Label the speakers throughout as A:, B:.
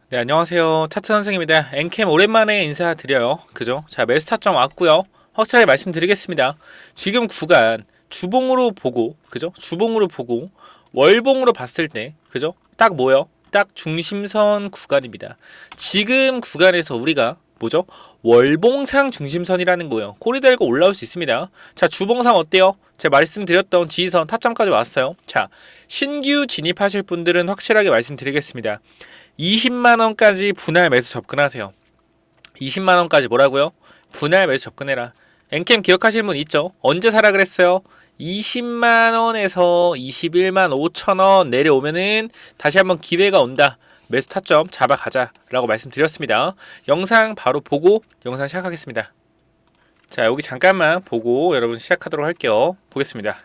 A: 네, 안녕하세요. 차트 선생입니다. 엔캠 오랜만에 인사드려요. 그죠? 자, 매수 타점 왔고요. 확실하게 말씀드리겠습니다. 지금 구간 주봉으로 보고, 그죠? 주봉으로 보고 월봉으로 봤을 때, 그죠? 딱 뭐요? 딱 중심선 구간입니다. 지금 구간에서 우리가 뭐죠? 월봉상 중심선이라는 거예요. 꼬리 달고 올라올 수 있습니다. 자, 주봉상 어때요? 제가 말씀드렸던 지지선 타점까지 왔어요. 자, 신규 진입하실 분들은 확실하게 말씀드리겠습니다. 20만원까지 분할 매수 접근하세요. 20만원까지 뭐라고요? 분할 매수 접근해라. 엔캠 기억하시는 분 있죠? 언제 사라 그랬어요? 20만원에서 21만 5천원 내려오면은 다시 한번 기회가 온다. 매수 타점 잡아가자 라고 말씀드렸습니다. 영상 바로 보고 영상 시작하겠습니다. 자, 여기 잠깐만 보고 여러분 시작하도록 할게요. 보겠습니다.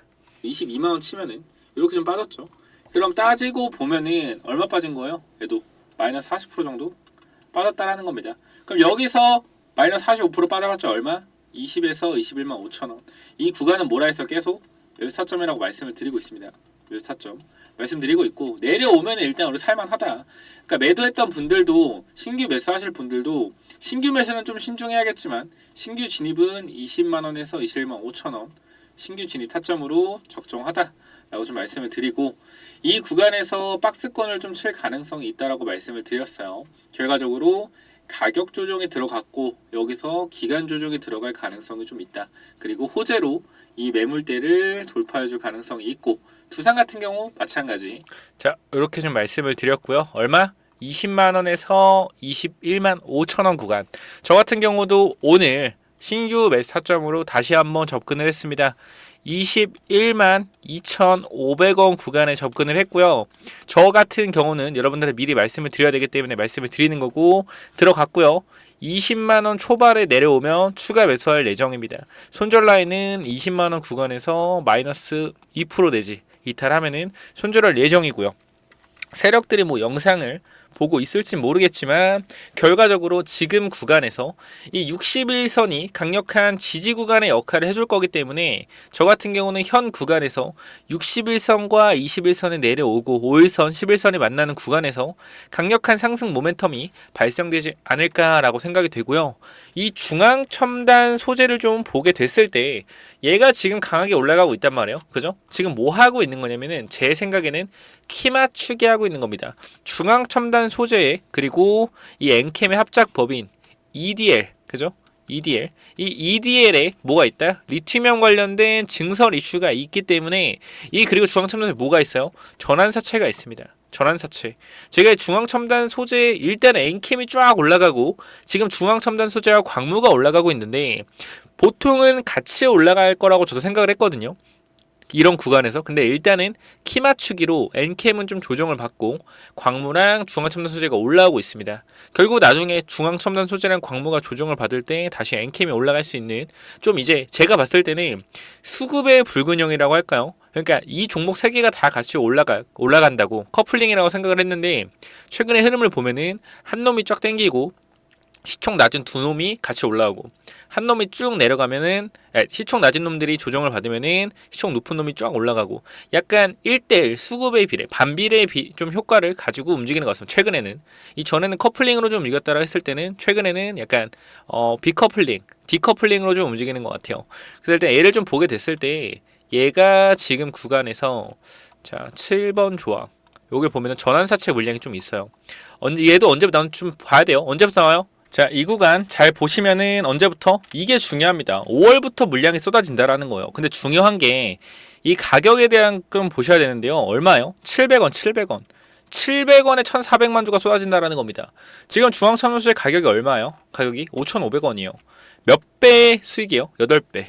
A: 22만원 치면은 이렇게 좀 빠졌죠. 그럼 따지고 보면은 얼마 빠진 거예요? 얘도 마이너스 40% 정도 빠졌다라는 겁니다. 그럼 여기서 마이너스 45% 빠져봤자 얼마? 20에서 21만 5천원. 이 구간은 뭐라 해서 계속 매수 타점이라고 말씀을 드리고 있습니다. 매수 타점 말씀드리고 있고, 내려오면 일단 우리 살만하다. 그러니까 매도했던 분들도, 신규 매수하실 분들도 신규 매수는 좀 신중해야겠지만 신규 진입은 20만원에서 21만 5천원 신규 진입 타점으로 적정하다 라고 좀 말씀을 드리고, 이 구간에서 박스권을 좀 칠 가능성이 있다라고 말씀을 드렸어요. 결과적으로 가격 조정이 들어갔고 여기서 기간 조정이 들어갈 가능성이 좀 있다. 그리고 호재로 이 매물대를 돌파해 줄 가능성이 있고, 두산 같은 경우 마찬가지. 자, 이렇게 좀 말씀을 드렸고요. 얼마? 20만원에서 21만 5천원 구간. 저 같은 경우도 오늘 신규 매수 타점으로 다시 한번 접근을 했습니다. 21만 2,500원 구간에 접근을 했고요. 저 같은 경우는 여러분들한테 미리 말씀을 드려야 되기 때문에 말씀을 드리는 거고, 들어갔고요. 20만원 초반에 내려오면 추가 매수할 예정입니다. 손절 라인은 20만원 구간에서 마이너스 2% 내지 이탈하면은 손절할 예정이고요. 세력들이 뭐 영상을 보고 있을지 모르겠지만 결과적으로 지금 구간에서 이 61선이 강력한 지지 구간의 역할을 해줄 거기 때문에 저 같은 경우는 현 구간에서 61선과 21선이 내려오고 5일선, 11선이 만나는 구간에서 강력한 상승 모멘텀이 발생되지 않을까라고 생각이 되고요. 이 중앙 첨단 소재를 좀 보게 됐을 때 얘가 지금 강하게 올라가고 있단 말이에요. 그죠? 지금 뭐 하고 있는 거냐면은 제 생각에는 키 맞추기 하고 있는 겁니다. 중앙 첨단 소재에, 그리고 이 엔캠의 합작 법인 EDL, 그죠? EDL. 이 EDL에 뭐가 있다? 리튬이온 관련된 증설 이슈가 있기 때문에, 이 그리고 중앙 첨단에 뭐가 있어요? 전환사채가 있습니다. 전환사채. 제가 중앙첨단 소재 일단 엔캠이 쫙 올라가고 지금 중앙첨단 소재와 광무가 올라가고 있는데 보통은 같이 올라갈 거라고 저도 생각을 했거든요. 이런 구간에서. 근데 일단은 키 맞추기로 엔캠은 좀 조정을 받고 광무랑 중앙첨단 소재가 올라오고 있습니다. 결국 나중에 중앙첨단 소재랑 광무가 조정을 받을 때 다시 엔캠이 올라갈 수 있는, 좀 이제 제가 봤을 때는 수급의 불균형이라고 할까요? 그러니까 이 종목 3개가 다 같이 올라간다고 커플링이라고 생각을 했는데, 최근의 흐름을 보면은 한 놈이 쫙 땡기고 시총 낮은 두 놈이 같이 올라오고, 한 놈이 쭉 내려가면은 시총 낮은 놈들이 조정을 받으면은 시총 높은 놈이 쫙 올라가고, 약간 1대1 수급의 비례, 반비례의 좀 효과를 가지고 움직이는 것 같습니다. 최근에는. 이전에는 커플링으로 좀 이겼다라 했을 때는 최근에는 약간 비커플링, 디커플링으로 좀 움직이는 것 같아요. 그래서 일단 얘를 좀 보게 됐을 때 얘가 지금 구간에서, 자, 7번 조항 여기 보면은 전환사채 물량이 좀 있어요. 얘도 언제부터 나오는지 좀 봐야 돼요. 언제부터 나와요? 자, 이 구간 잘 보시면은 언제부터? 이게 중요합니다. 5월부터 물량이 쏟아진다라는 거예요. 근데 중요한 게 이 가격에 대한 건 보셔야 되는데요. 얼마예요? 700원, 700원. 700원에 1,400만 주가 쏟아진다라는 겁니다. 지금 중앙참여소의 가격이 얼마예요? 가격이 5,500원이에요. 몇 배 수익이에요? 8배.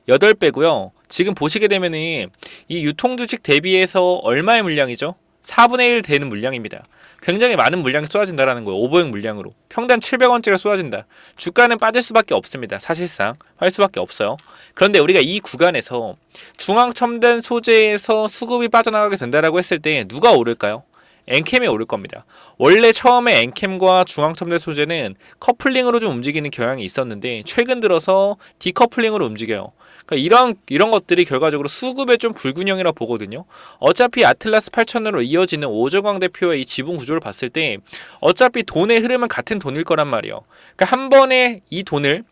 A: 8배고요. 지금 보시게 되면은 이 유통주식 대비해서 얼마의 물량이죠? 4분의 1 되는 물량입니다. 굉장히 많은 물량이 쏟아진다라는 거예요. 오버행 물량으로. 평단 700원짜리가 쏟아진다. 주가는 빠질 수밖에 없습니다. 사실상. 할 수밖에 없어요. 그런데 우리가 이 구간에서 중앙첨단 소재에서 수급이 빠져나가게 된다라고 했을 때 누가 오를까요? 엔캠에 오를 겁니다. 원래 처음에 엔캠과 중앙첨단 소재는 커플링으로 좀 움직이는 경향이 있었는데 최근 들어서 디커플링으로 움직여요. 그러니까 이런 것들이 결과적으로 수급의 좀 불균형이라 보거든요. 어차피 아틀라스 8000으로 이어지는 오저광 대표의 이 지분 구조를 봤을 때 어차피 돈의 흐름은 같은 돈일 거란 말이에요. 그러니까 한 번에 이 돈을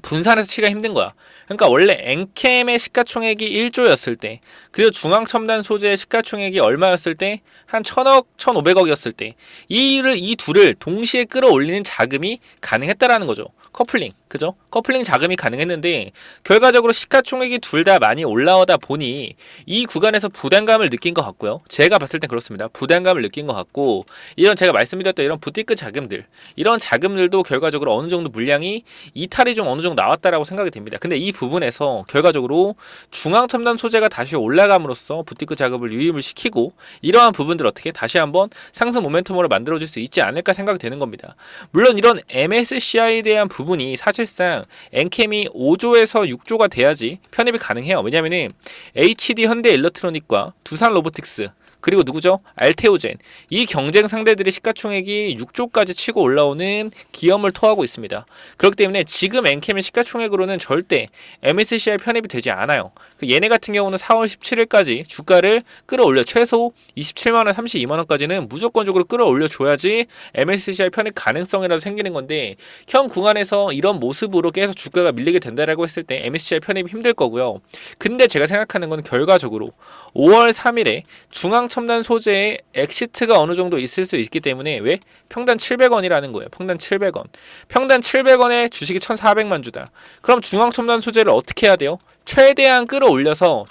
A: 분산해서 치기가 힘든 거야. 그러니까 원래 엔캠의 시가총액이 1조였을 때, 그리고 중앙첨단 소재의 시가총액이 얼마였을 때, 한 1000억, 1500억이었을 때, 이 둘을 동시에 끌어올리는 자금이 가능했다라는 거죠. 커플링, 그죠? 커플링 자금이 가능했는데 결과적으로 시가총액이 둘 다 많이 올라오다 보니 이 구간에서 부담감을 느낀 것 같고요. 제가 봤을 땐 그렇습니다. 부담감을 느낀 것 같고, 이런 제가 말씀드렸던 이런 부티크 자금들, 이런 자금들도 결과적으로 어느 정도 물량이 이탈이 좀 어느 정도 나왔다라고 생각이 됩니다. 근데 이 부분에서 결과적으로 중앙첨단 소재가 다시 올라감으로써 부티크 자금을 유입을 시키고 이러한 부분들 어떻게 다시 한번 상승 모멘텀으로 만들어줄 수 있지 않을까 생각이 되는 겁니다. 물론 이런 MSCI에 대한 부분이 사실상 엔캠이 5조에서 6조가 돼야지 편입이 가능해요. 왜냐면은 HD 현대일렉트로닉과 두산 로보틱스, 그리고 누구죠? 알테오젠. 이 경쟁 상대들의 시가총액이 6조까지 치고 올라오는 기염을 토하고 있습니다. 그렇기 때문에 지금 엔캠의 시가총액으로는 절대 MSCI 편입이 되지 않아요. 얘네 같은 경우는 4월 17일까지 주가를 끌어올려 최소 27만원, 32만원까지는 무조건적으로 끌어올려 줘야지 MSCI 편입 가능성이라도 생기는 건데, 현 구간에서 이런 모습으로 계속 주가가 밀리게 된다라고 했을 때 MSCI 편입이 힘들 거고요. 근데 제가 생각하는 건 결과적으로 5월 3일에 중앙첨단 소재의 엑시트가 어느 정도 있을 수 있기 때문에, 왜? 평단 700원이라는 거예요. 평단 700원. 평단 700원에 주식이 1,400만 주다. 그럼 중앙첨단 소재를 어떻게 해야 돼요? 최대한 끌어올려서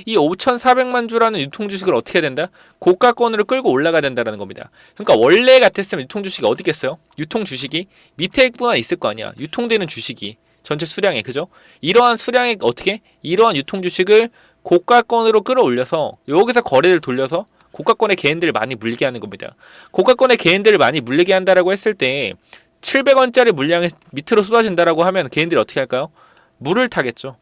A: 이 5,400만 주라는 유통 주식을 어떻게 해야 된다? 고가권으로 끌고 올라가야 된다는 겁니다. 그러니까 원래 같았으면 유통 주식이 어디 있겠어요? 유통 주식이 밑에 부분에 있을 거 아니야. 유통되는 주식이 전체 수량에, 그죠? 이러한 수량에 어떻게? 이러한 유통 주식을 고가권으로 끌어올려서 여기서 거래를 돌려서 고가권의 개인들을 많이 물리게 하는 겁니다. 고가권의 개인들을 많이 물리게 한다라고 했을 때 700원짜리 물량이 밑으로 쏟아진다라고 하면 개인들이 어떻게 할까요? 물을 타겠죠.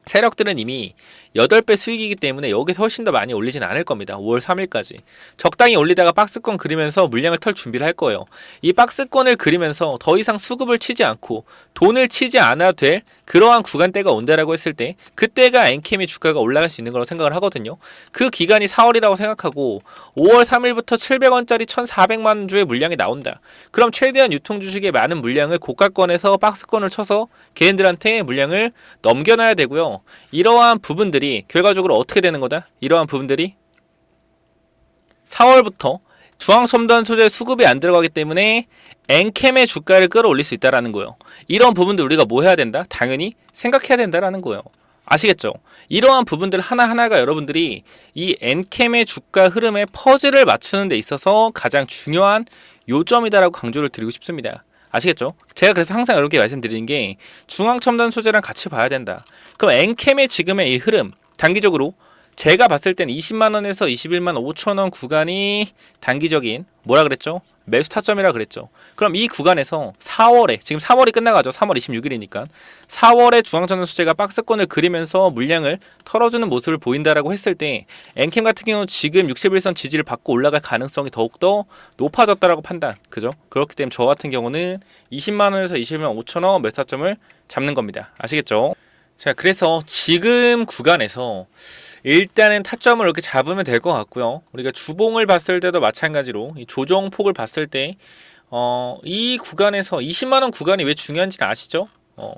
A: 세력들은 이미 8배 수익이기 때문에 여기서 훨씬 더 많이 올리진 않을 겁니다. 5월 3일까지. 적당히 올리다가 박스권 그리면서 물량을 털 준비를 할 거예요. 이 박스권을 그리면서 더 이상 수급을 치지 않고 돈을 치지 않아도 될 그러한 구간대가 온다라고 했을 때, 그때가 엔캠의 주가가 올라갈 수 있는 거라고 생각을 하거든요. 그 기간이 4월이라고 생각하고 5월 3일부터 700원짜리 1,400만 주의 물량이 나온다. 그럼 최대한 유통 주식의 많은 물량을 고가권에서 박스권을 쳐서 개인들한테 물량을 넘겨놔야 되고요. 이러한 부분들이 결과적으로 어떻게 되는 거다? 이러한 부분들이 4월부터 중앙첨단 소재 수급이 안 들어가기 때문에 엔캠의 주가를 끌어올릴 수 있다라는 거예요. 이런 부분들 우리가 뭐 해야 된다? 당연히 생각해야 된다라는 거예요. 아시겠죠? 이러한 부분들 하나하나가 여러분들이 이 엔캠의 주가 흐름에 퍼즐을 맞추는 데 있어서 가장 중요한 요점이다라고 강조를 드리고 싶습니다. 아시겠죠? 제가 그래서 항상 이렇게 말씀드리는 게 중앙첨단 소재랑 같이 봐야 된다. 그럼 엔캠의 지금의 이 흐름, 단기적으로 제가 봤을 땐 20만원에서 21만 5천원 구간이 단기적인 뭐라 그랬죠? 매수 타점이라 그랬죠. 그럼 이 구간에서 4월에, 지금 4월이 끝나가죠. 3월 26일이니까 4월에 중앙첨단 소재가 박스권을 그리면서 물량을 털어주는 모습을 보인다라고 했을 때 엔캠 같은 경우는 지금 61선 지지를 받고 올라갈 가능성이 더욱더 높아졌다라고 판단, 그죠? 그렇기 때문에 저 같은 경우는 20만원에서 21만 5천원 매수 타점을 잡는 겁니다. 아시겠죠? 자, 그래서 지금 구간에서 일단은 타점을 이렇게 잡으면 될 것 같고요. 우리가 주봉을 봤을 때도 마찬가지로 이 조정폭을 봤을 때 이 구간에서 20만원 구간이 왜 중요한지는 아시죠?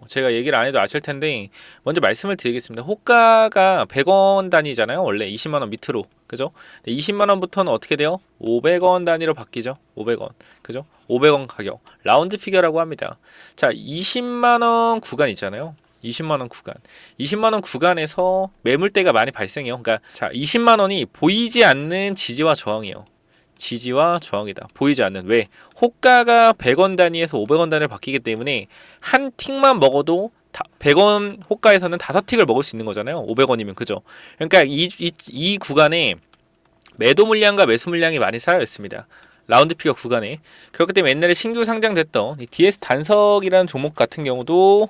A: 제가 얘기를 안 해도 아실 텐데 먼저 말씀을 드리겠습니다. 호가가 100원 단위잖아요. 원래 20만원 밑으로, 그죠? 20만원부터는 어떻게 돼요? 500원 단위로 바뀌죠. 500원, 그죠? 500원 가격, 라운드 피겨라고 합니다. 자, 20만원 구간 있잖아요. 20만원 구간. 20만원 구간에서 매물대가 많이 발생해요. 그러니까 자, 20만원이 보이지 않는 지지와 저항이에요. 지지와 저항이다. 보이지 않는. 왜? 호가가 100원 단위에서 500원 단위로 바뀌기 때문에 한 틱만 먹어도 100원 호가에서는 5틱을 먹을 수 있는 거잖아요. 500원이면, 그죠? 그러니까 이 구간에 매도 물량과 매수 물량이 많이 쌓여 있습니다. 라운드 피겨 구간에. 그렇기 때문에 옛날에 신규 상장됐던 이 DS 단석이라는 종목 같은 경우도,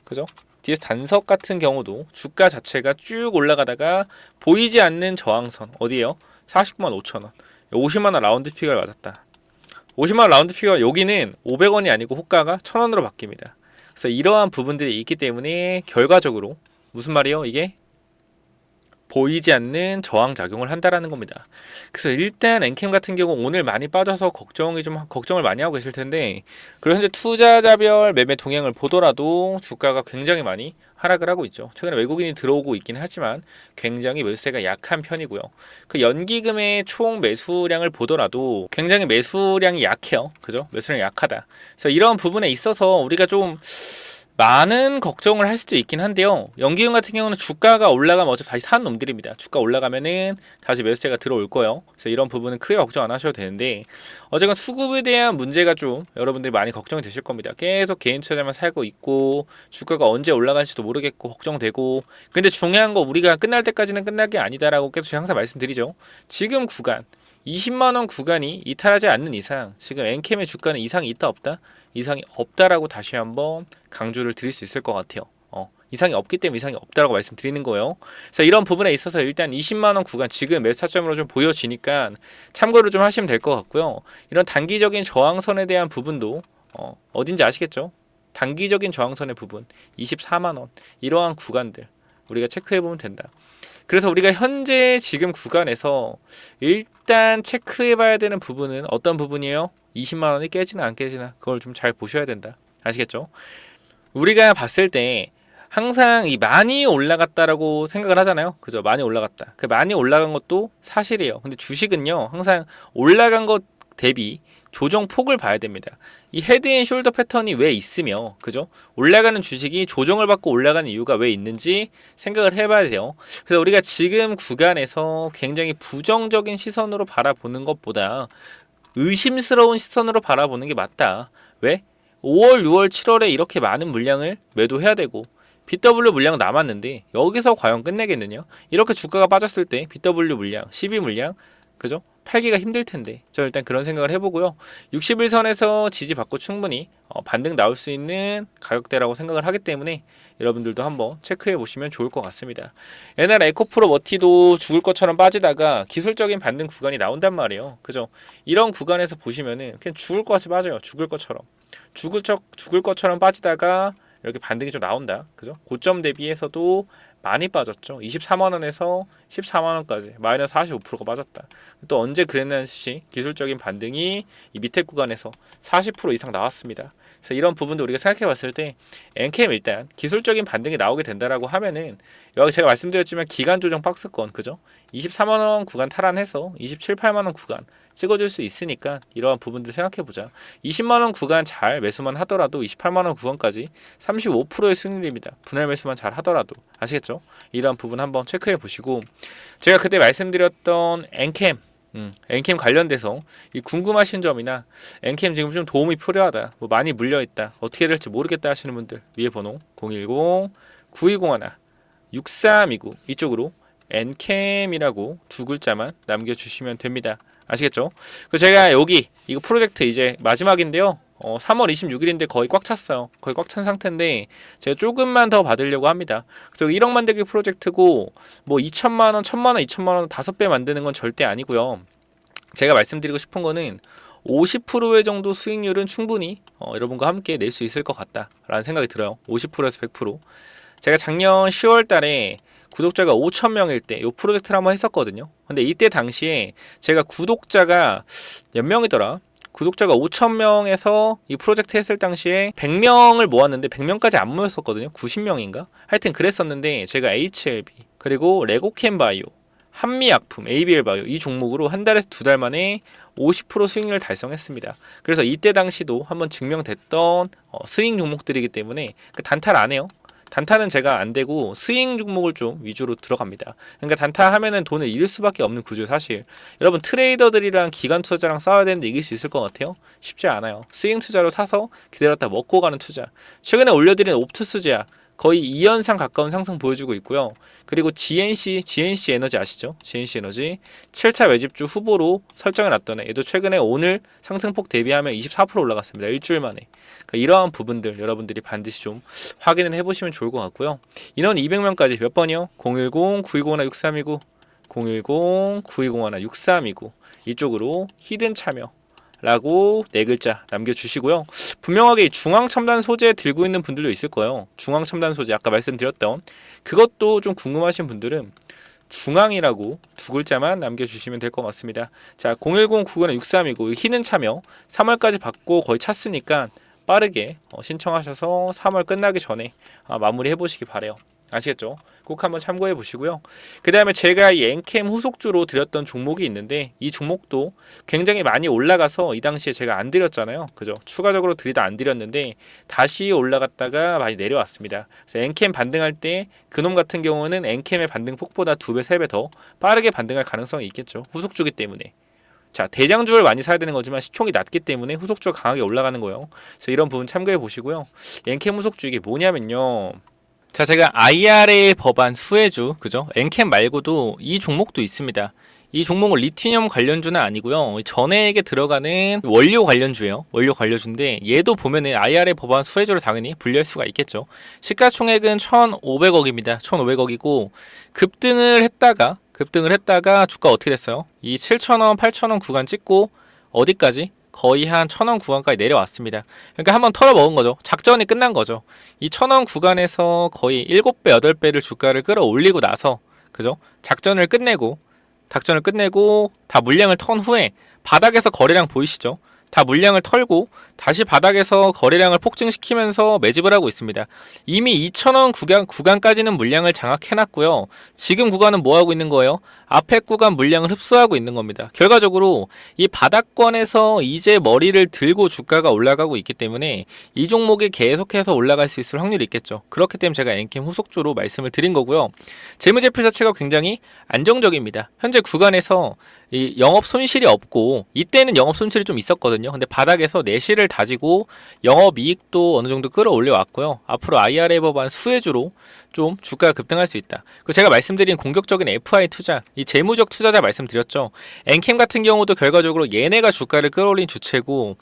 A: 그죠? DS 단석 같은 경우도 주가 자체가 쭉 올라가다가 보이지 않는 저항선 어디에요? 49만 5천 원. 50만 원 라운드 피겨를 맞았다. 50만 원 라운드 피겨 여기는 500원이 아니고 호가가 1,000원으로 바뀝니다. 그래서 이러한 부분들이 있기 때문에 결과적으로 무슨 말이요? 이게 보이지 않는 저항 작용을 한다라는 겁니다. 그래서 일단 엔캠 같은 경우 오늘 많이 빠져서 걱정을 많이 하고 계실 텐데, 그리고 현재 투자자별 매매 동향을 보더라도 주가가 굉장히 많이 하락을 하고 있죠. 최근에 외국인이 들어오고 있긴 하지만 굉장히 매수세가 약한 편이고요. 그 연기금의 총 매수량을 보더라도 굉장히 매수량이 약해요. 그죠? 매수량이 약하다. 그래서 이런 부분에 있어서 우리가 좀 많은 걱정을 할 수도 있긴 한데요. 연기금 같은 경우는 주가가 올라가면 어차피 다시 사는 놈들입니다. 주가 올라가면은 다시 매수세가 들어올 거예요. 그래서 이런 부분은 크게 걱정 안 하셔도 되는데, 어쨌건 수급에 대한 문제가 좀 여러분들이 많이 걱정이 되실 겁니다. 계속 개인 투자자만 살고 있고 주가가 언제 올라갈지도 모르겠고 걱정되고, 근데 중요한 거 우리가 끝날 때까지는 끝날 게 아니다라고 계속 제가 항상 말씀드리죠. 지금 구간 20만원 구간이 이탈하지 않는 이상 지금 엔캠의 주가는 이상이 있다 없다? 이상이 없다라고 다시 한번 강조를 드릴 수 있을 것 같아요. 이상이 없기 때문에 이상이 없다라고 말씀드리는 거예요. 그래서 이런 부분에 있어서 일단 20만원 구간 지금 매수 타점으로 좀 보여지니까 참고를 좀 하시면 될 것 같고요. 이런 단기적인 저항선에 대한 부분도 어딘지 아시겠죠? 단기적인 저항선의 부분 24만원 이러한 구간들 우리가 체크해보면 된다. 그래서 우리가 현재 지금 구간에서 일단 체크해봐야 되는 부분은 어떤 부분이에요? 20만원이 깨지나 안 깨지나 그걸 좀 잘 보셔야 된다. 아시겠죠? 우리가 봤을 때 항상 이 많이 올라갔다라고 생각을 하잖아요. 그죠? 많이 올라갔다. 그 많이 올라간 것도 사실이에요. 근데 주식은요, 항상 올라간 것 대비 조정폭을 봐야 됩니다. 이 헤드앤숄더 패턴이 왜 있으며, 그죠? 올라가는 주식이 조정을 받고 올라가는 이유가 왜 있는지 생각을 해봐야 돼요. 그래서 우리가 지금 구간에서 굉장히 부정적인 시선으로 바라보는 것보다 의심스러운 시선으로 바라보는 게 맞다. 왜? 5월, 6월, 7월에 이렇게 많은 물량을 매도해야 되고 BW 물량 남았는데 여기서 과연 끝내겠느냐? 이렇게 주가가 빠졌을 때 BW 물량, 12 물량, 그죠? 팔기가 힘들 텐데 저 일단 그런 생각을 해보고요. 61선에서 지지받고 충분히 반등 나올 수 있는 가격대라고 생각을 하기 때문에 여러분들도 한번 체크해 보시면 좋을 것 같습니다. 옛날 에코프로 머티도 죽을 것처럼 빠지다가 기술적인 반등 구간이 나온단 말이에요. 그죠? 이런 구간에서 보시면은 그냥 죽을 것 같이 빠져요. 죽을 것처럼 빠지다가 이렇게 반등이 좀 나온다. 그죠? 고점 대비해서도 많이 빠졌죠. 24만원에서 14만원까지 마이너스 45%가 빠졌다. 또 언제 그랬는지 기술적인 반등이 이 밑에 구간에서 40% 이상 나왔습니다. 그래서 이런 부분도 우리가 생각해 봤을 때 엔캠 일단 기술적인 반등이 나오게 된다라고 하면은 여기 제가 말씀드렸지만 기간 조정 박스권 그죠? 24만원 구간 탈환해서 27, 8만원 구간 찍어줄 수 있으니까 이러한 부분들 생각해 보자. 20만원 구간 잘 매수만 하더라도 28만원 구간까지 35%의 수익률입니다. 분할 매수만 잘 하더라도 아시겠죠? 이러한 부분 한번 체크해 보시고, 제가 그때 말씀드렸던 엔캠 엔캠 관련돼서 이 궁금하신 점이나 엔캠 지금 좀 도움이 필요하다, 뭐 많이 물려있다, 어떻게 될지 모르겠다 하시는 분들 위에 번호 010-9201-6329 이쪽으로 엔캠이라고 두 글자만 남겨주시면 됩니다. 아시겠죠? 그 제가 여기 이거 프로젝트 이제 마지막인데요. 3월 26일인데 거의 꽉 찼어요. 거의 꽉 찬 상태인데 제가 조금만 더 받으려고 합니다. 그래서 1억 만들기 프로젝트고 뭐 2천만원, 1천만원, 2천만원 5배 만드는 건 절대 아니고요. 제가 말씀드리고 싶은 거는 50%의 정도 수익률은 충분히 여러분과 함께 낼 수 있을 것 같다라는 생각이 들어요. 50%에서 100%. 제가 작년 10월 달에 구독자가 5,000명일 때 이 프로젝트를 한번 했었거든요. 근데 이때 당시에 제가 구독자가 몇 명이더라? 구독자가 5,000명에서 이 프로젝트 했을 당시에 100명을 모았는데 100명까지 안 모였었거든요. 90명인가? 하여튼 그랬었는데 제가 HLB 그리고 레고캠바이오, 한미약품, ABL바이오 이 종목으로 한 달에서 두 달 만에 50% 수익률을 달성했습니다. 그래서 이때 당시도 한번 증명됐던 스윙 종목들이기 때문에 단타를 안 해요. 단타는 제가 안 되고 스윙 종목을 좀 위주로 들어갑니다. 그러니까 단타 하면은 돈을 잃을 수밖에 없는 구조. 사실 여러분 트레이더들이랑 기관 투자랑 싸워야 되는데 이길 수 있을 것 같아요? 쉽지 않아요. 스윙 투자로 사서 기다렸다 먹고 가는 투자. 최근에 올려드린 옵투스제약 거의 2연상 가까운 상승 보여주고 있고요. 그리고 GNC 에너지 아시죠? GNC 에너지 7차 매집주 후보로 설정해 놨던 애. 얘도 최근에 오늘 상승폭 대비하면 24% 올라갔습니다. 일주일 만에. 그러니까 이러한 부분들 여러분들이 반드시 좀 확인을 해보시면 좋을 것 같고요. 인원 200명까지 몇 번이요? 010-920-6329 010-920-6329 이쪽으로 히든 참여 라고 네 글자 남겨주시고요. 분명하게 중앙첨단 소재 들고 있는 분들도 있을 거예요. 중앙첨단 소재 아까 말씀드렸던 그것도 좀 궁금하신 분들은 중앙이라고 두 글자만 남겨주시면 될 것 같습니다. 자, 010-991-6329 희는 참여 3월까지 받고 거의 찼으니까 빠르게 신청하셔서 3월 끝나기 전에 마무리해 보시기 바래요. 아시겠죠? 꼭 한번 참고해 보시고요. 그 다음에 제가 이 엔캠 후속주로 드렸던 종목이 있는데 이 종목도 굉장히 많이 올라가서 이 당시에 제가 안 드렸잖아요. 그죠? 추가적으로 드리다 안 드렸는데 다시 올라갔다가 많이 내려왔습니다. 그래서 엔캠 반등할 때 그놈 같은 경우는 엔캠의 반등 폭보다 2배, 3배 더 빠르게 반등할 가능성이 있겠죠. 후속주기 때문에. 자, 대장주를 많이 사야 되는 거지만 시총이 낮기 때문에 후속주가 강하게 올라가는 거예요. 그래서 이런 부분 참고해 보시고요. 엔캠 후속주 이게 뭐냐면요. 자, 제가 IRA 법안 수혜주, 그죠? 엔캠 말고도 이 종목도 있습니다. 이 종목은 리튬 관련주는 아니고요. 전해액에 들어가는 원료 관련주예요. 원료 관련주인데 얘도 보면은 IRA 법안 수혜주로 당연히 분류할 수가 있겠죠. 시가총액은 1,500억입니다. 1,500억이고 급등을 했다가 주가 어떻게 됐어요? 이 7,000원, 8,000원 구간 찍고 어디까지? 거의 한 1,000원 구간까지 내려왔습니다. 그러니까 한번 털어먹은 거죠. 작전이 끝난 거죠. 이 1,000원 구간에서 거의 7배, 8배를 주가를 끌어올리고 나서 그죠? 작전을 끝내고 다 물량을 턴 후에 바닥에서 거래량 보이시죠? 다 물량을 털고 다시 바닥에서 거래량을 폭증시키면서 매집을 하고 있습니다. 이미 2,000원 구간까지는 물량을 장악해놨고요. 지금 구간은 뭐 하고 있는 거예요? 앞에 구간 물량을 흡수하고 있는 겁니다. 결과적으로 이 바닥권에서 이제 머리를 들고 주가가 올라가고 있기 때문에 이 종목이 계속해서 올라갈 수 있을 확률이 있겠죠. 그렇기 때문에 제가 엔캠 후속주로 말씀을 드린 거고요. 재무제표 자체가 굉장히 안정적입니다. 현재 구간에서 이 영업 손실이 없고 이때는 영업 손실이 좀 있었거든요. 근데 바닥에서 내실을 다지고 영업 이익도 어느 정도 끌어올려 왔고요. 앞으로 IRA 법안 수혜주로 좀 주가가 급등할 수 있다. 그 제가 말씀드린 공격적인 FI 투자, 이 재무적 투자자 말씀드렸죠. 엔캠 같은 경우도 결과적으로 얘네가 주가를 끌어올린 주체고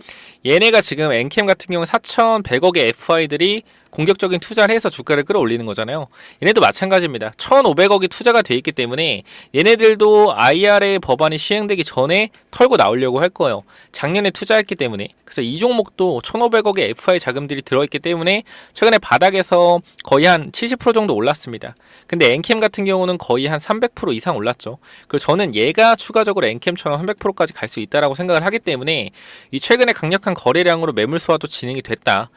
A: 얘네가 지금 엔캠 같은 경우 4,100억의 FI들이 공격적인 투자를 해서 주가를 끌어올리는 거잖아요. 얘네도 마찬가지입니다. 1,500억이 투자가 돼 있기 때문에 얘네들도 IRA 법안이 시행되기 전에 털고 나오려고 할 거예요. 작년에 투자했기 때문에. 그래서 이 종목도 1,500억의 FI 자금들이 들어있기 때문에 최근에 바닥에서 거의 한 70% 정도 올랐습니다. 근데 엔캠 같은 경우는 거의 한 300% 이상 올랐죠. 그래서 저는 얘가 추가적으로 엔캠처럼 300%까지 갈 수 있다라고 생각을 하기 때문에 이 최근에 강력한 거래량으로 매물 소화도 진행이 됐다.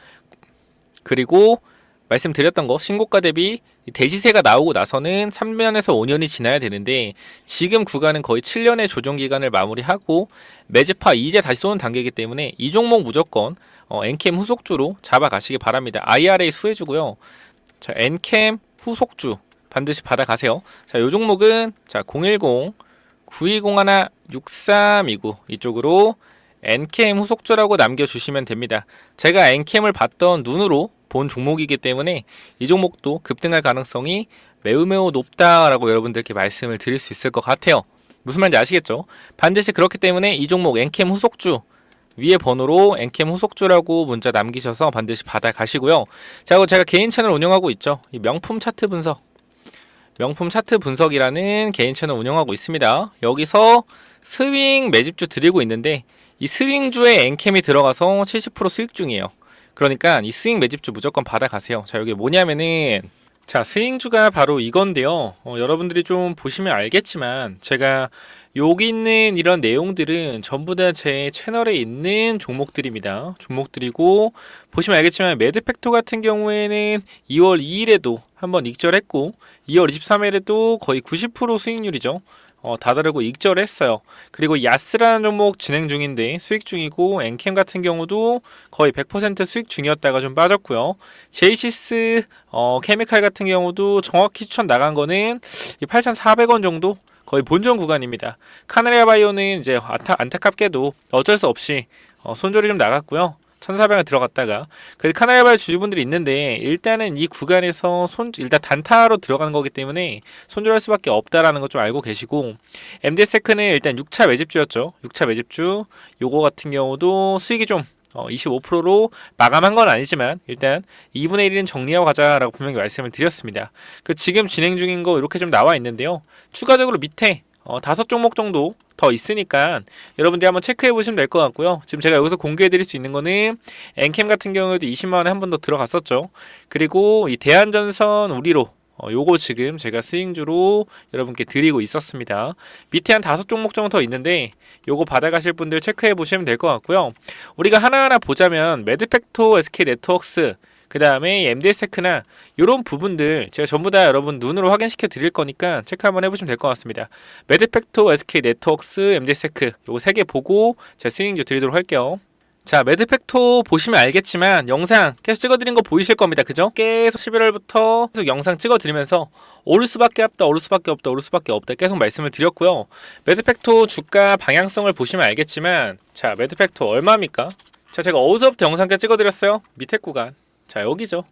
A: 그리고 말씀드렸던 거 신고가 대비 대시세가 나오고 나서는 3년에서 5년이 지나야 되는데 지금 구간은 거의 7년의 조정기간을 마무리하고 매집하 이제 다시 쏘는 단계이기 때문에 이 종목 무조건 엔캠 후속주로 잡아가시기 바랍니다. IRA 수혜주고요. 자, 엔캠 후속주 반드시 받아가세요. 자, 요 종목은 자 010-9201-6329 이쪽으로 엔캠 후속주라고 남겨주시면 됩니다. 제가 엔캠을 봤던 눈으로 본 종목이기 때문에 이 종목도 급등할 가능성이 매우 높다라고 여러분들께 말씀을 드릴 수 있을 것 같아요. 무슨 말인지 아시겠죠? 반드시 그렇기 때문에 이 종목 엔캠 후속주 위에 번호로 엔캠 후속주라고 문자 남기셔서 반드시 받아가시고요. 자, 그리고 제가 개인 채널 운영하고 있죠. 이 명품 차트 분석이라는 개인 채널 운영하고 있습니다. 여기서 스윙 매집주 드리고 있는데 이 스윙주에 엔캠이 들어가서 70% 수익 중이에요. 그러니까 이 스윙 매집주 무조건 받아가세요. 자, 여기 뭐냐면은 자, 스윙주가 바로 이건데요. 여러분들이 좀 보시면 알겠지만 제가 여기 있는 이런 내용들은 전부 다 제 채널에 있는 종목들입니다. 종목들이고 보시면 알겠지만 매드팩토 같은 경우에는 2월 2일에도 한번 익절했고 2월 23일에도 거의 90% 수익률이죠. 다다르고 익절을 했어요. 그리고 야스라는 종목 진행 중인데 수익 중이고 엔캠 같은 경우도 거의 100% 수익 중이었다가 좀 빠졌고요. 제이시스 케미칼 같은 경우도 정확히 추천 나간 거는 8,400원 정도 거의 본전 구간입니다. 카나리아 바이오는 이제 안타깝게도 어쩔 수 없이 손절이 좀 나갔고요. 1400원 들어갔다가 그 카나리발 주주분들이 있는데 일단은 이 구간에서 일단 단타로 들어가는 거기 때문에 손절할 수밖에 없다라는 거 좀 알고 계시고 MDS테크는 일단 6차 매집주였죠. 6차 매집주 요거 같은 경우도 수익이 좀 25%로 마감한 건 아니지만 일단 2분의 1은 정리하고 가자라고 분명히 말씀을 드렸습니다. 그 지금 진행 중인 거 이렇게 좀 나와 있는데요. 추가적으로 밑에 5종목 정도 더 있으니까 여러분들이 한번 체크해 보시면 될 것 같고요. 지금 제가 여기서 공개해 드릴 수 있는 거는 엔캠 같은 경우에도 20만원에 한 번 더 들어갔었죠. 그리고 이 대한전선 우리로 요거 지금 제가 스윙주로 여러분께 드리고 있었습니다. 밑에 한 5종목 정도 더 있는데 요거 받아가실 분들 체크해 보시면 될 것 같고요. 우리가 하나하나 보자면 매드팩토, SK네트워크스 그 다음에 MDS테크나 이런 부분들 제가 전부 다 여러분 눈으로 확인시켜 드릴 거니까 체크 한번 해보시면 될 것 같습니다. 매드팩토, SK네트워크스, MDS테크 요거 3개 보고 제가 스윙주 드리도록 할게요. 자, 매드팩토 보시면 알겠지만 영상 계속 찍어드린 거 보이실 겁니다. 그죠? 계속 11월부터 계속 영상 찍어드리면서 오를 수밖에 없다, 오를 수밖에 없다, 오를 수밖에 없다 계속 말씀을 드렸고요. 매드팩토 주가 방향성을 보시면 알겠지만 자, 매드팩토 얼마입니까? 자, 제가 어디서부터 영상까지 찍어드렸어요? 밑에 구간. 자, 여기죠.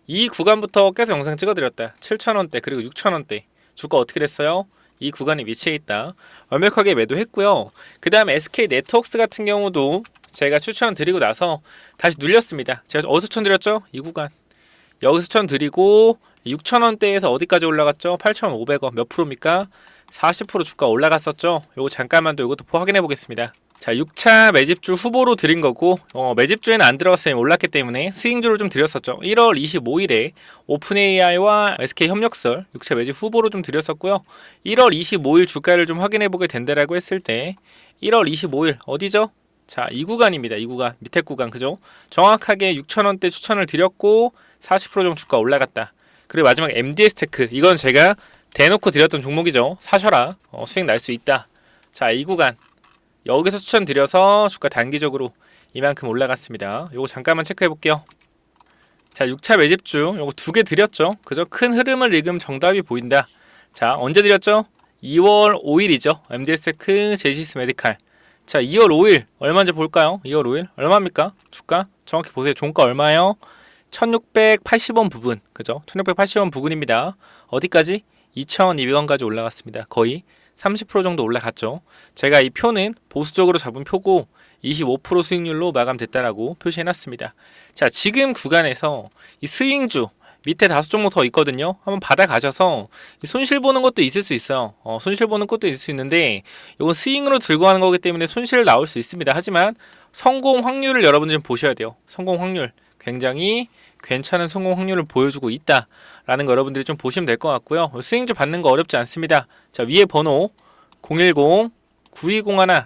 A: 이 구간부터 계속 영상 찍어드렸다. 7,000원대 그리고 6,000원대 주가 어떻게 됐어요? 이 구간에 위치해 있다. 완벽하게 매도했고요. 그 다음에 SK네트워크스 같은 경우도 제가 추천드리고 나서 다시 눌렸습니다. 제가 어디서 추천드렸죠? 이 구간. 여기서 추천드리고 6,000원대에서 어디까지 올라갔죠? 8,500원 몇 프로입니까? 40% 주가 올라갔었죠? 요거 잠깐만 더 이것도 확인해 보겠습니다. 자, 6차 매집주 후보로 드린 거고 매집주에는 안 들어갔으면 올랐기 때문에 스윙주로 좀 드렸었죠. 1월 25일에 오픈AI와 SK 협력설 6차 매집 후보로 좀 드렸었고요. 1월 25일 주가를 좀 확인해 보게 된다라고 했을 때 1월 25일 어디죠? 자, 이 구간입니다. 이 구간, 밑에 구간, 그죠? 정확하게 6,000원대 추천을 드렸고 40% 정도 주가 올라갔다. 그리고 마지막 MDS테크, 이건 제가 대놓고 드렸던 종목이죠. 사셔라, 수익 날 수 있다. 자, 이 구간 여기서 추천드려서 주가 단기적으로 이만큼 올라갔습니다. 요거 잠깐만 체크해 볼게요. 자, 6차 매집주 요거 2개 드렸죠. 그죠? 큰 흐름을 읽으면 정답이 보인다. 자, 언제 드렸죠? 2월 5일이죠. MDS테크, 제시스 메디칼. 자, 2월 5일 얼마인지 볼까요? 2월 5일 얼마입니까? 주가 정확히 보세요. 종가 얼마예요? 1680원 부근, 그죠? 1680원 부근입니다. 어디까지? 2200원까지 올라갔습니다. 거의 30% 정도 올라갔죠. 제가 이 표는 보수적으로 잡은 표고 25% 수익률로 마감됐다라고 표시해놨습니다. 자, 지금 구간에서 이 스윙주 밑에 5종목 더 있거든요. 한번 받아가셔서 손실 보는 것도 있을 수 있어요. 손실 보는 것도 있을 수 있는데 이건 스윙으로 들고 가는 거기 때문에 손실 나올 수 있습니다. 하지만 성공 확률을 여러분들 좀 보셔야 돼요. 성공 확률 굉장히 괜찮은 성공 확률을 보여주고 있다라는 거 여러분들이 좀 보시면 될 것 같고요. 스윙주 받는 거 어렵지 않습니다. 자, 위에 번호 010-9201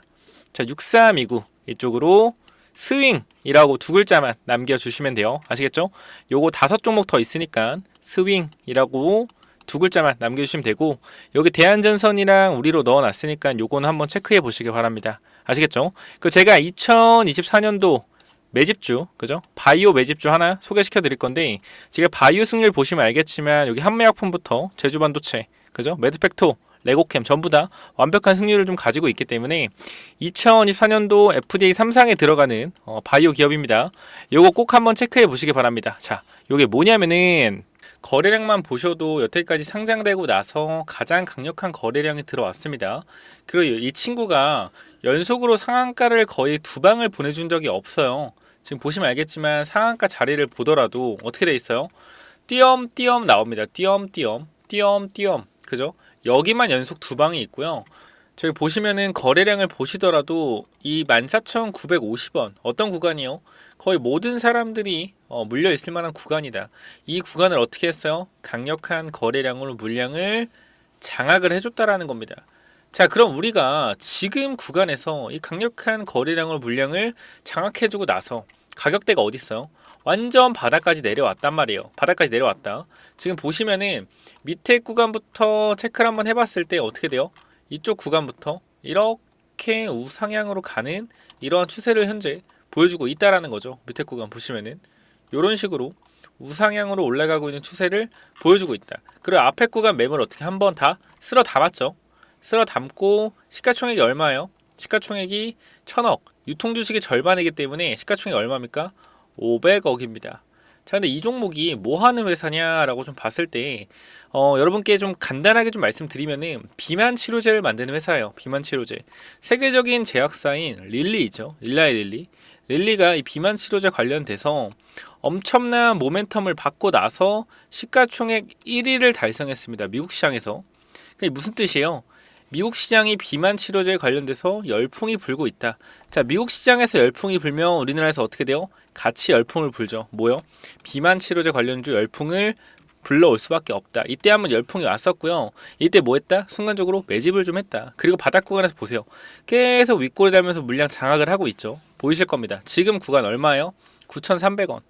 A: 자, 6329 이쪽으로 스윙이라고 2글자만 남겨주시면 돼요. 아시겠죠? 요거 5종목 더 있으니까 스윙이라고 2글자만 남겨주시면 되고 여기 대한전선이랑 우리로 넣어놨으니까 요거는 한번 체크해 보시기 바랍니다. 아시겠죠? 그 제가 2024년도 매집주, 그죠? 바이오 매집주 하나 소개시켜 드릴 건데 제가 바이오 승률 보시면 알겠지만 여기 한매약품부터 제주반도체, 그죠? 매드팩토, 레고캠 전부 다 완벽한 승률을 좀 가지고 있기 때문에 2024년도 FDA 3상에 들어가는 바이오 기업입니다. 요거 꼭 한번 체크해 보시기 바랍니다. 자, 요게 뭐냐면은 거래량만 보셔도 여태까지 상장되고 나서 가장 강력한 거래량이 들어왔습니다. 그리고 이 친구가 연속으로 상한가를 거의 2방을 보내준 적이 없어요. 지금 보시면 알겠지만 상한가 자리를 보더라도 어떻게 돼 있어요? 띄엄띄엄 나옵니다. 띄엄띄엄 띄엄띄엄, 그죠? 여기만 연속 2방이 있고요. 저기 보시면은 거래량을 보시더라도 이 14,950원 어떤 구간이요? 거의 모든 사람들이 물려 있을 만한 구간이다. 이 구간을 어떻게 했어요? 강력한 거래량으로 물량을 장악을 해줬다라는 겁니다. 자, 그럼 우리가 지금 구간에서 이 강력한 거래량으로 물량을 장악해주고 나서 가격대가 어디 있어요? 완전 바닥까지 내려왔단 말이에요. 바닥까지 내려왔다. 지금 보시면은 밑에 구간부터 체크를 한번 해봤을 때 어떻게 돼요? 이쪽 구간부터 이렇게 우상향으로 가는 이러한 추세를 현재 보여주고 있다라는 거죠. 밑에 구간 보시면은 이런 식으로 우상향으로 올라가고 있는 추세를 보여주고 있다. 그리고 앞에 구간 매물 어떻게 한번 다 쓸어 담았죠. 쓸어 담고 시가총액이 얼마예요? 시가총액이 1000억. 유통주식의 절반이기 때문에 시가총액 얼마입니까? 500억입니다. 자, 근데 이 종목이 뭐 하는 회사냐라고 좀 봤을 때, 여러분께 좀 간단하게 좀 말씀드리면은, 비만 치료제를 만드는 회사예요. 비만 치료제. 세계적인 제약사인 릴리죠. 릴라의 릴리. 릴리가 이 비만 치료제 관련돼서 엄청난 모멘텀을 받고 나서 시가총액 1위를 달성했습니다. 미국 시장에서. 그게 무슨 뜻이에요? 미국 시장이 비만 치료제에 관련돼서 열풍이 불고 있다. 자, 미국 시장에서 열풍이 불면 우리나라에서 어떻게 돼요? 같이 열풍을 불죠. 뭐요? 비만 치료제 관련주 열풍을 불러올 수밖에 없다. 이때 한번 열풍이 왔었고요. 이때 뭐 했다? 순간적으로 매집을 좀 했다. 그리고 바닥 구간에서 보세요. 계속 윗골이 달면서 물량 장악을 하고 있죠. 보이실 겁니다. 지금 구간 얼마예요? 9,300원.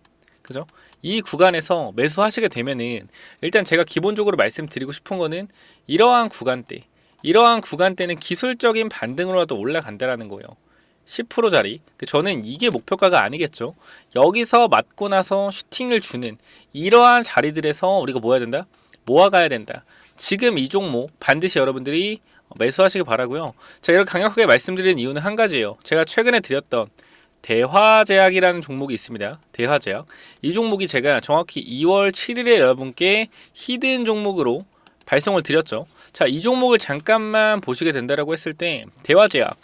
A: 그죠? 이 구간에서 매수하시게 되면은 일단 제가 기본적으로 말씀드리고 싶은 거는 이러한 구간대는 기술적인 반등으로라도 올라간다라는 거예요. 10%짜리. 저는 이게 목표가가 아니겠죠. 여기서 맞고 나서 슈팅을 주는 이러한 자리들에서 우리가 뭐 해야 된다? 모아가야 된다. 지금 이 종목 반드시 여러분들이 매수하시길 바라고요. 제가 이렇게 강력하게 말씀드리는 이유는 한 가지예요. 제가 최근에 드렸던 대화제약이라는 종목이 있습니다. 대화제약. 이 종목이 제가 정확히 2월 7일에 여러분께 히든 종목으로 발송을 드렸죠. 자, 이 종목을 잠깐만 보시게 된다라고 했을 때 대화제약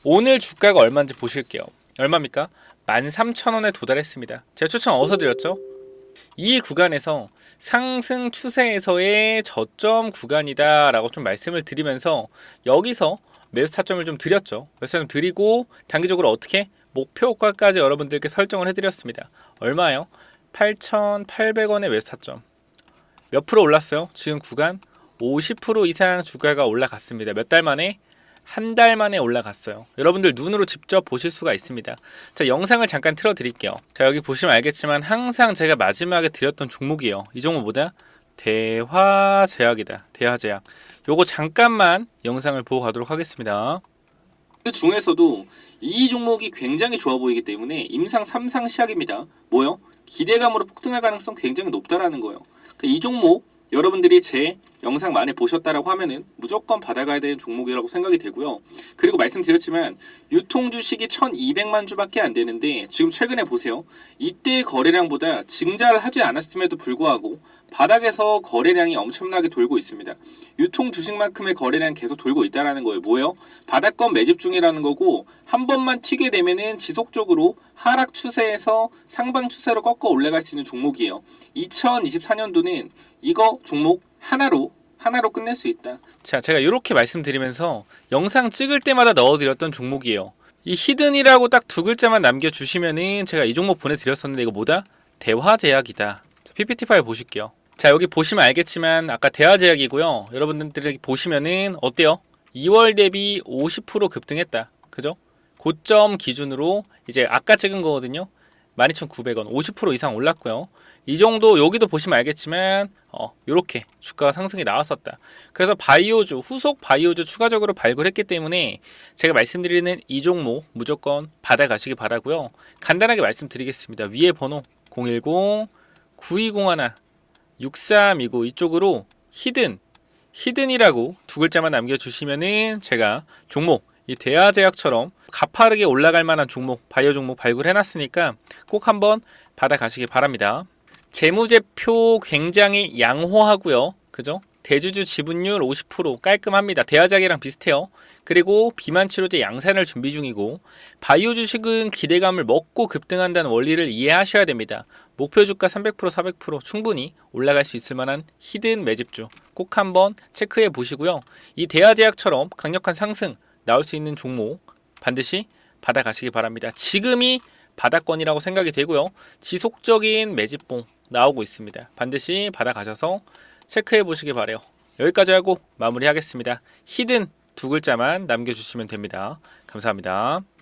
A: 오늘 주가가 얼마인지 보실게요. 얼마입니까? 13,000원에 도달했습니다. 제가 추천 어디서 드렸죠? 이 구간에서 상승 추세에서의 저점 구간이다 라고 좀 말씀을 드리면서 여기서 매수 타점을 좀 드렸죠. 매수 타점 드리고 단기적으로 어떻게? 목표가까지 여러분들께 설정을 해드렸습니다. 얼마예요? 8,800원의 매수 타점. 몇 프로 올랐어요? 지금 구간 50% 이상 주가가 올라갔습니다. 몇 달 만에? 한 달 만에 올라갔어요. 여러분들 눈으로 직접 보실 수가 있습니다. 자, 영상을 잠깐 틀어 드릴게요. 자, 여기 보시면 알겠지만 항상 제가 마지막에 드렸던 종목이에요. 이 종목 뭐다? 대화제약이다. 대화제약. 요거 잠깐만 영상을 보고 가도록 하겠습니다. 그 중에서도 이 종목이 굉장히 좋아 보이기 때문에 임상 3상 시작입니다. 뭐요? 기대감으로 폭등할 가능성 굉장히 높다라는 거예요. 이 종목 여러분들이 제 영상 많이 보셨다라고 하면은 무조건 받아가야 되는 종목이라고 생각이 되고요. 그리고 말씀드렸지만 유통 주식이 1,200만 주밖에 안 되는데 지금 최근에 보세요. 이때 거래량보다 증자를 하지 않았음에도 불구하고 바닥에서 거래량이 엄청나게 돌고 있습니다. 유통 주식만큼의 거래량 계속 돌고 있다라는 거예요. 뭐예요? 바닥권 매집 중이라는 거고 한 번만 튀게 되면은 지속적으로 하락 추세에서 상방 추세로 꺾어 올라갈 수 있는 종목이에요. 2024년도는 이거 종목 하나로 끝낼 수 있다. 자, 제가 이렇게 말씀드리면서 영상 찍을 때마다 넣어드렸던 종목이에요. 이 히든이라고 딱 두 글자만 남겨주시면은 제가 이 종목 보내드렸었는데 이거 뭐다? 대화제약이다. PPT 파일 보실게요. 자, 여기 보시면 알겠지만 아까 대화제약이고요. 여러분들이 보시면은 어때요? 2월 대비 50% 급등했다. 그죠? 고점 기준으로 이제 아까 찍은 거거든요. 12,900원 50% 이상 올랐고요. 이 정도 여기도 보시면 알겠지만 요렇게 주가가 상승이 나왔었다. 그래서 바이오주 후속 바이오주 추가적으로 발굴했기 때문에 제가 말씀드리는 이 종목 무조건 받아가시기 바라고요. 간단하게 말씀드리겠습니다. 위에 번호 010-9201-6329 이쪽으로 히든이라고 두 글자만 남겨주시면은 제가 종목 이 대화제약처럼 가파르게 올라갈 만한 종목, 바이오 종목 발굴해놨으니까 꼭 한번 받아가시기 바랍니다. 재무제표 굉장히 양호하고요. 그죠? 대주주 지분율 50% 깔끔합니다. 대화제약이랑 비슷해요. 그리고 비만치료제 양산을 준비 중이고 바이오 주식은 기대감을 먹고 급등한다는 원리를 이해하셔야 됩니다. 목표 주가 300% 400% 충분히 올라갈 수 있을 만한 히든 매집주 꼭 한번 체크해 보시고요. 이 대화제약처럼 강력한 상승 나올 수 있는 종목 반드시 받아가시기 바랍니다. 지금이 바닥권이라고 생각이 되고요. 지속적인 매집봉 나오고 있습니다. 반드시 받아가셔서 체크해 보시기 바래요. 여기까지 하고 마무리하겠습니다. 히든 두 글자만 남겨주시면 됩니다. 감사합니다.